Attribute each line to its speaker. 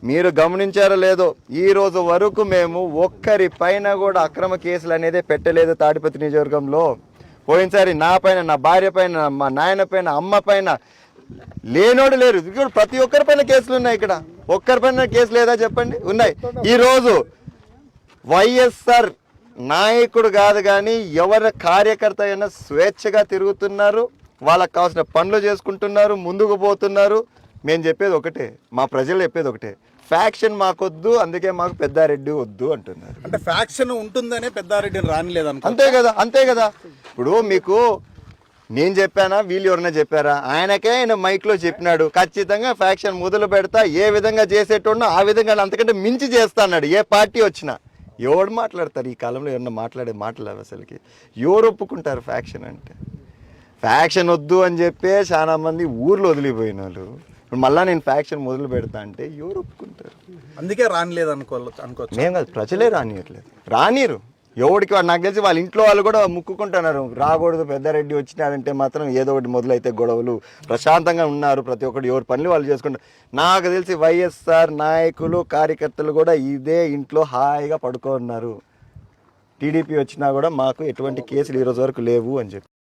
Speaker 1: మీరు గమనించారో లేదో ఈ రోజు వరకు మేము ఒక్కరి పైన కూడా అక్రమ కేసులు అనేది పెట్టలేదు తాడిపత్రి నియోజకవర్గంలో. పోయినసారి నా పైన, నా భార్య పైన, మా నాయన పైన, అమ్మ పైన లేనోడు లేరు. ఇప్పుడు ప్రతి ఒక్కరి పైన కేసులు ఉన్నాయి. ఇక్కడ ఒక్కరి పైన కేసు లేదా చెప్పండి? ఉన్నాయి. ఈరోజు వైఎస్ఆర్ నాయకుడు కాదు కానీ ఎవరి కార్యకర్త అయినా స్వేచ్ఛగా తిరుగుతున్నారు, వాళ్ళకి కావాల్సిన పనులు చేసుకుంటున్నారు, ముందుకు పోతున్నారు. మేము చెప్పేది ఒకటే, మా ప్రజలు చెప్పేది ఒకటే, ఫ్యాక్షన్ మాకొద్దు, అందుకే మాకు పెద్దారెడ్డి వద్దు అంటున్నారు.
Speaker 2: అంటే ఫ్యాక్షన్ ఉంటుందనే పెద్దారెడ్డిని రానిలేదు.
Speaker 1: అంతే కదా, అంతే కదా. ఇప్పుడు మీకు నేను చెప్పానా, వీళ్ళు ఎవరైనా చెప్పారా? ఆయనకే ఆయన మైక్లో చెప్పినాడు, ఖచ్చితంగా ఫ్యాక్షన్ మొదలు పెడతా, ఏ విధంగా చేసేటోడో ఆ విధంగా అంతకంటే మించి చేస్తా అన్నాడు. ఏ పార్టీ వచ్చినా ఎవడు మాట్లాడతారు? ఈ కాలంలో ఎవరన్నా మాట్లాడే మాటలు అసలుకి ఎవరు ఒప్పుకుంటారు ఫ్యాక్షన్ అంటే? ఫ్యాక్షన్ వద్దు అని చెప్పే చాలా మంది ఊర్లో వదిలిపోయిన వాళ్ళు ఇప్పుడు మళ్ళీ నేను ఫ్యాక్షన్ మొదలు పెడతా అంటే ఎవరు ఒప్పుకుంటారు?
Speaker 2: అందుకే రానిలేదు అనుకోవచ్చు.
Speaker 1: మేము కాదు, ప్రజలే రానియట్లేదు, రానిరు. ఎవరికి వాడు, నాకు తెలిసి వాళ్ళ ఇంట్లో వాళ్ళు కూడా ముక్కుకుంటున్నారు, రాకూడదు పెద్దారెడ్డి వచ్చినాడంటే మాత్రం ఏదో ఒకటి మొదలైతే గొడవలు. ప్రశాంతంగా ఉన్నారు ప్రతి ఒక్కరు, ఎవరి పనులు వాళ్ళు చేసుకుంటారు. నాకు తెలిసి వైఎస్ఆర్ నాయకులు కార్యకర్తలు కూడా ఇదే ఇంట్లో హాయిగా పడుకున్నారు. టీడీపీ వచ్చినా కూడా మాకు ఎటువంటి కేసులు ఈరోజు వరకు లేవు అని చెప్పి